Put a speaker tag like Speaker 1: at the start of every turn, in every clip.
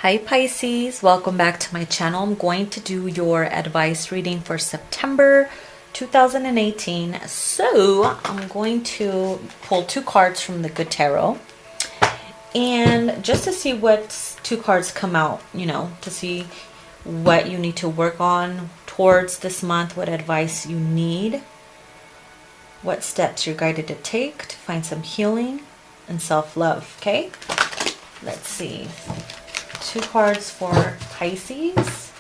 Speaker 1: Hi Pisces, welcome back to my channel. I'm going to do your advice reading for September 2018. So I'm going to pull two cards from the Good Tarot. And just to see what two cards come out, to see what you need to work on towards this month, what advice you need, what steps you're guided to take to find some healing and self-love, okay? Let's see. Two cards for Pisces.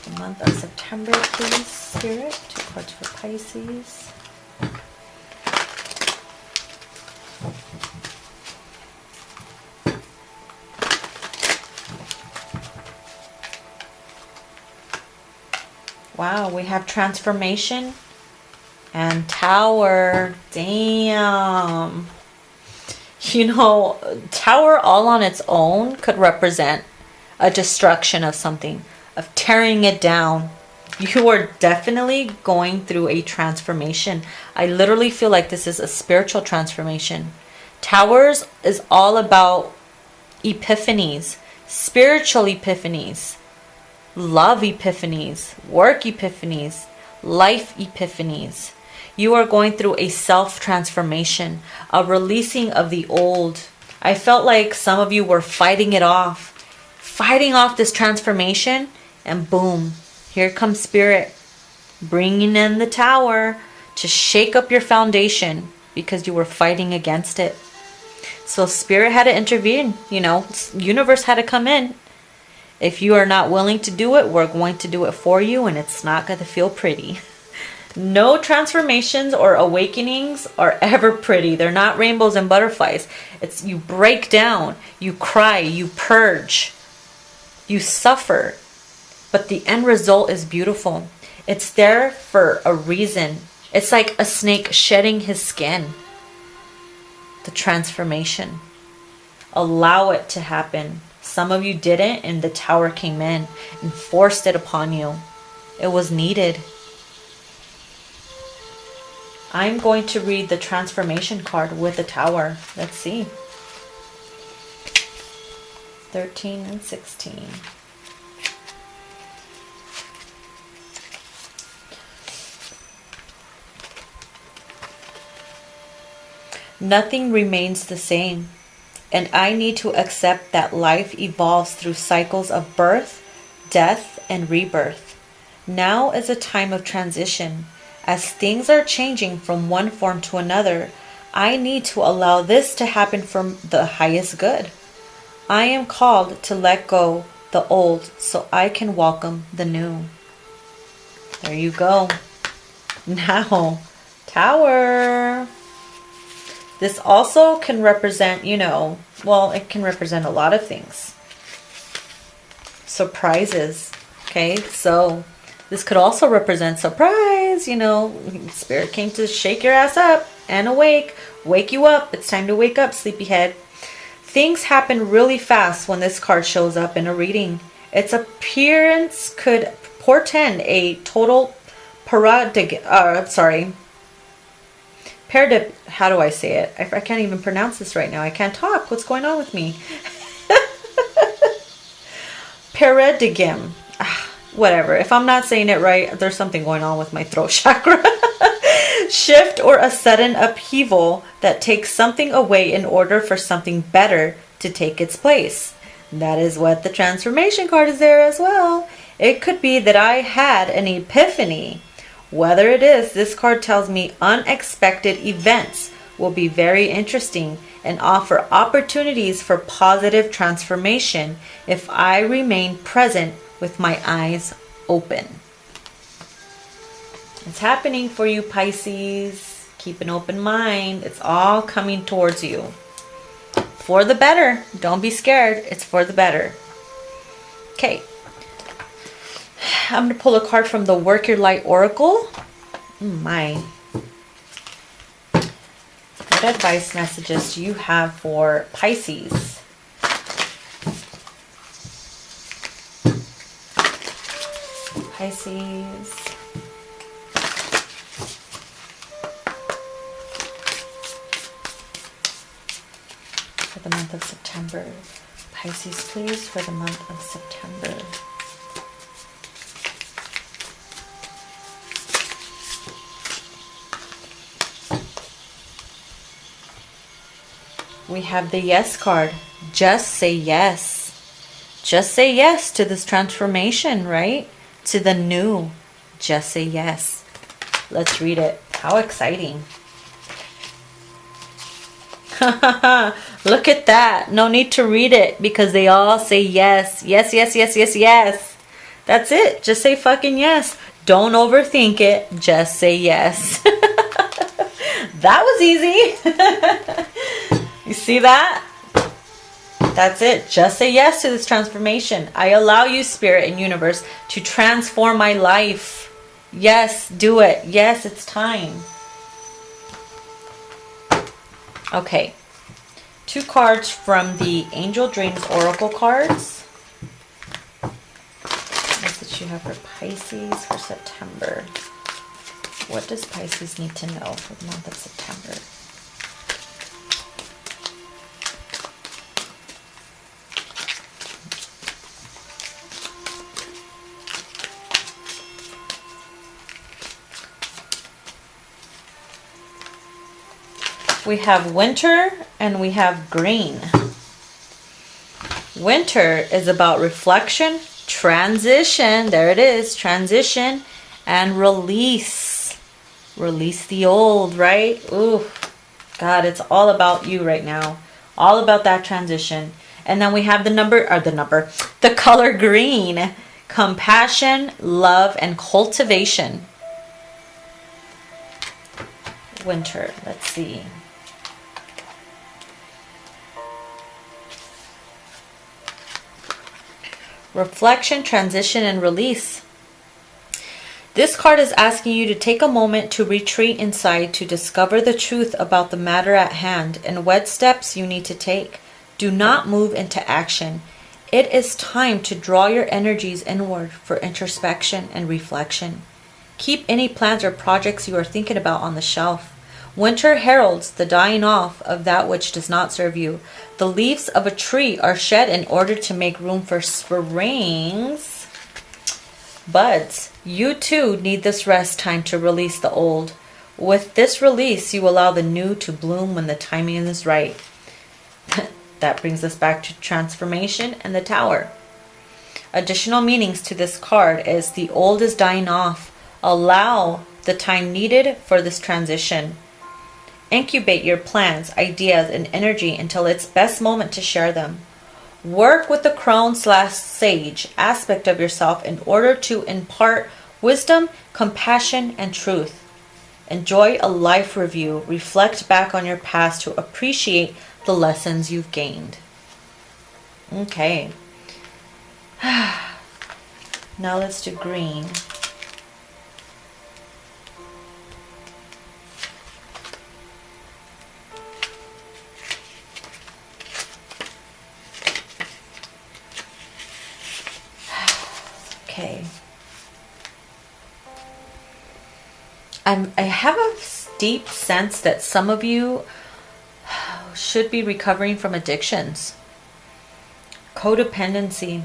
Speaker 1: The month of September, please, Spirit. Two cards for Pisces. Wow, we have transformation and Tower. Damn. Tower all on its own could represent a destruction of something, of tearing it down. You are definitely going through a transformation. I literally feel like this is a spiritual transformation. Towers is all about epiphanies, spiritual epiphanies, love epiphanies, work epiphanies, life epiphanies. You are going through a self-transformation, a releasing of the old. I felt like some of you were fighting off this transformation, and boom, here comes Spirit, bringing in the Tower to shake up your foundation because you were fighting against it. So Spirit had to intervene, universe had to come in. If you are not willing to do it, we're going to do it for you, and it's not going to feel pretty. No transformations or awakenings are ever pretty. They're not rainbows and butterflies. It's you break down, you cry, you purge, you suffer. But the end result is beautiful. It's there for a reason. It's like a snake shedding his skin. The transformation. Allow it to happen. Some of you didn't, and the Tower came in and forced it upon you. It was needed. I'm going to read the transformation card with the Tower. Let's see. 13 and 16. Nothing remains the same, and I need to accept that life evolves through cycles of birth, death, and rebirth. Now is a time of transition. As things are changing from one form to another, I need to allow this to happen for the highest good. I am called to let go the old so I can welcome the new. There you go. Now, Tower. This also can represent, it can represent a lot of things. Surprises. Okay, so this could also represent surprise, Spirit came to shake your ass up and wake you up. It's time to wake up, sleepyhead. Things happen really fast when this card shows up in a reading. Its appearance could portend a total how do I say it? I can't even pronounce this right now. I can't talk. What's going on with me? Paradigm. Whatever. If I'm not saying it right, there's something going on with my throat chakra. Shift or a sudden upheaval that takes something away in order for something better to take its place. That is what the transformation card is there as well. It could be that I had an epiphany. Whether it is, this card tells me unexpected events will be very interesting and offer opportunities for positive transformation if I remain present with my eyes open. It's happening for you, Pisces. Keep an open mind. It's all coming towards you. For the better. Don't be scared. It's for the better. Okay. I'm going to pull a card from the Work Your Light Oracle. My. What advice messages do you have for Pisces? Pisces. For the month of September. Pisces, please, for the month of September. We have the yes card. Just say yes. Just say yes to this transformation, right? To the new. Just say yes. Let's read it. How exciting. Look at that. No need to read it because they all say yes. Yes, yes, yes, yes, yes. That's it. Just say fucking yes. Don't overthink it. Just say yes. That was easy. You see that? That's it. Just say yes to this transformation. I allow you, Spirit and Universe, to transform my life. Yes, do it. Yes, it's time. Okay. 2 cards from the Angel Dreams Oracle cards. That's what you have for Pisces for September. What does Pisces need to know for the month of September? We have winter and we have green. Winter is about reflection, transition, there it is, transition, and release. Release the old, right? Ooh, God, it's all about you right now. All about that transition. And then we have the color green. Compassion, love, and cultivation. Winter, let's see. Reflection, transition, and release. This card is asking you to take a moment to retreat inside to discover the truth about the matter at hand and what steps you need to take. Do not move into action. It is time to draw your energies inward for introspection and reflection. Keep any plans or projects you are thinking about on the shelf. Winter heralds the dying off of that which does not serve you. The leaves of a tree are shed in order to make room for spring's buds. You too need this rest time to release the old. With this release, you allow the new to bloom when the timing is right. That brings us back to transformation and the Tower. Additional meanings to this card is the old is dying off. Allow the time needed for this transition. Incubate your plans, ideas, and energy until it's best moment to share them. Work with the crone/sage aspect of yourself in order to impart wisdom, compassion, and truth. Enjoy a life review. Reflect back on your past to appreciate the lessons you've gained. Okay. Now let's do green. Okay. I have a deep sense that some of you should be recovering from addictions. Codependency.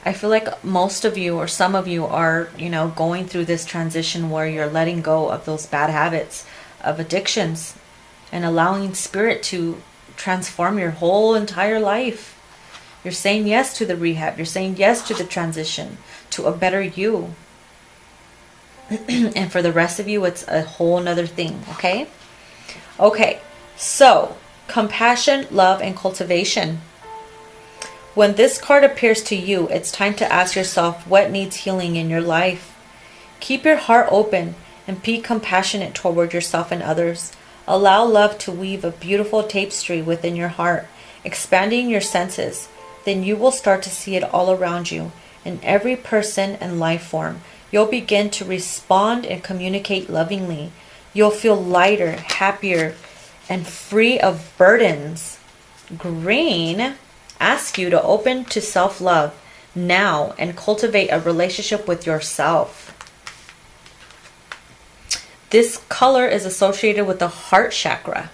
Speaker 1: I feel like most of you or some of you are, going through this transition where you're letting go of those bad habits of addictions and allowing spirit to transform your whole entire life. You're saying yes to the rehab. You're saying yes to the transition to a better you. And for the rest of you, it's a whole nother thing, okay? Okay, so compassion, love, and cultivation. When this card appears to you, it's time to ask yourself what needs healing in your life. Keep your heart open and be compassionate toward yourself and others. Allow love to weave a beautiful tapestry within your heart, expanding your senses. Then you will start to see it all around you, in every person and life form. You'll begin to respond and communicate lovingly. You'll feel lighter, happier, and free of burdens. Green asks you to open to self-love now and cultivate a relationship with yourself. This color is associated with the heart chakra.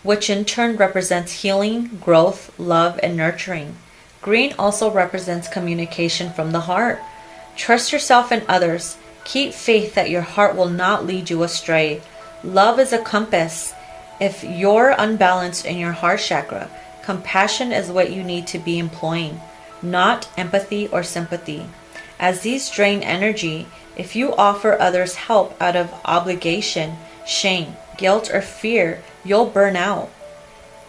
Speaker 1: which in turn represents healing, growth, love, and nurturing. Green also represents communication from the heart. Trust yourself and others. Keep faith that your heart will not lead you astray. Love is a compass. If you're unbalanced in your heart chakra, compassion is what you need to be employing, not empathy or sympathy. As these drain energy, if you offer others help out of obligation, shame, guilt, or fear, you'll burn out.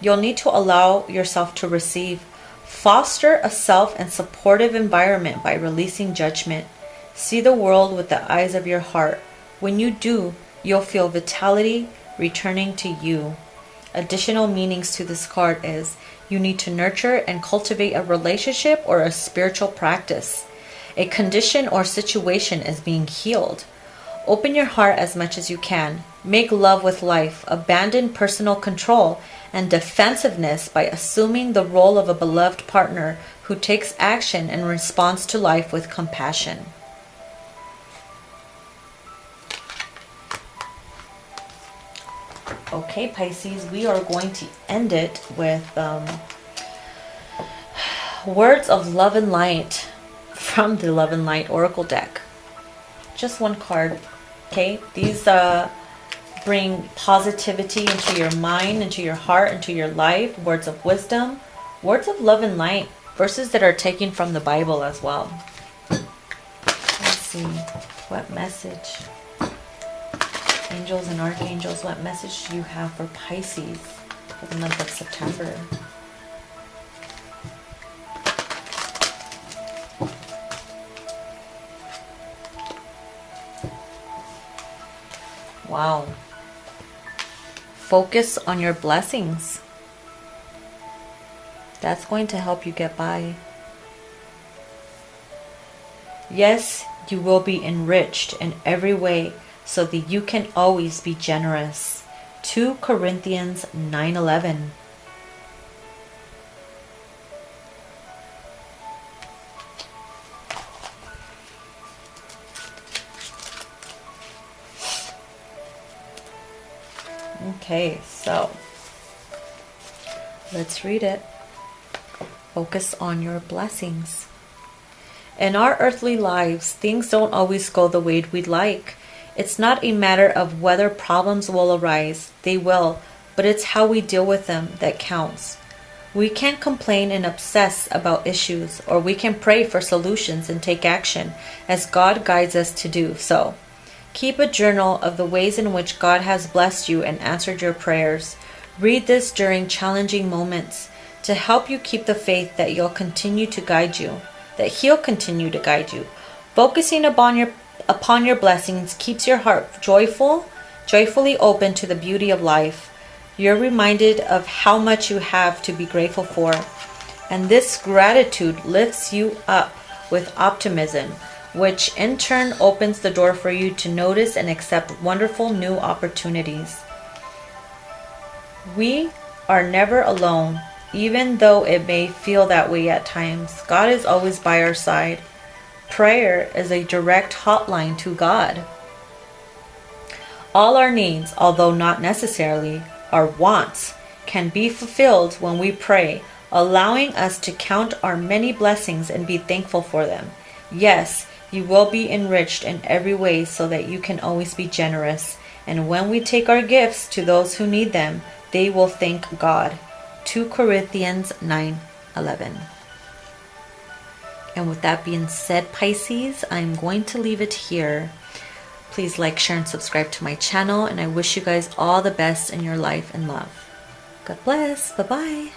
Speaker 1: You'll need to allow yourself to receive. Foster a self and supportive environment by releasing judgment. See the world with the eyes of your heart. When you do, you'll feel vitality returning to you. Additional meanings to this card is you need to nurture and cultivate a relationship or a spiritual practice. A condition or situation is being healed. Open your heart as much as you can. Make love with life. Abandon personal control and defensiveness by assuming the role of a beloved partner who takes action and responds to life with compassion. Okay, Pisces, we are going to end it with words of love and light from the Love and Light Oracle deck. Just one card. Okay, these bring positivity into your mind, into your heart, into your life. Words of wisdom, words of love and light, verses that are taken from the Bible as well. Let's see, what message? Angels and archangels, what message do you have for Pisces for the month of September? Wow. Focus on your blessings. That's going to help you get by. Yes, you will be enriched in every way so that you can always be generous. 2 Corinthians 9:11. Okay, so let's read it. Focus on your blessings. In our earthly lives, things don't always go the way we'd like. It's not a matter of whether problems will arise. They will, but it's how we deal with them that counts. We can't complain and obsess about issues, or we can pray for solutions and take action as God guides us to do so. Keep a journal of the ways in which God has blessed you and answered your prayers. Read this during challenging moments to help you keep the faith that He'll continue to guide you. Focusing upon your blessings keeps your heart joyfully open to the beauty of life. You're reminded of how much you have to be grateful for, and this gratitude lifts you up with optimism, which in turn opens the door for you to notice and accept wonderful new opportunities. We are never alone, even though it may feel that way at times. God is always by our side. Prayer is a direct hotline to God. All our needs, although not necessarily our wants, can be fulfilled when we pray, allowing us to count our many blessings and be thankful for them. Yes, you will be enriched in every way so that you can always be generous. And when we take our gifts to those who need them, they will thank God. 2 Corinthians 9:11. And with that being said, Pisces, I'm going to leave it here. Please like, share, and subscribe to my channel. And I wish you guys all the best in your life and love. God bless. Bye-bye.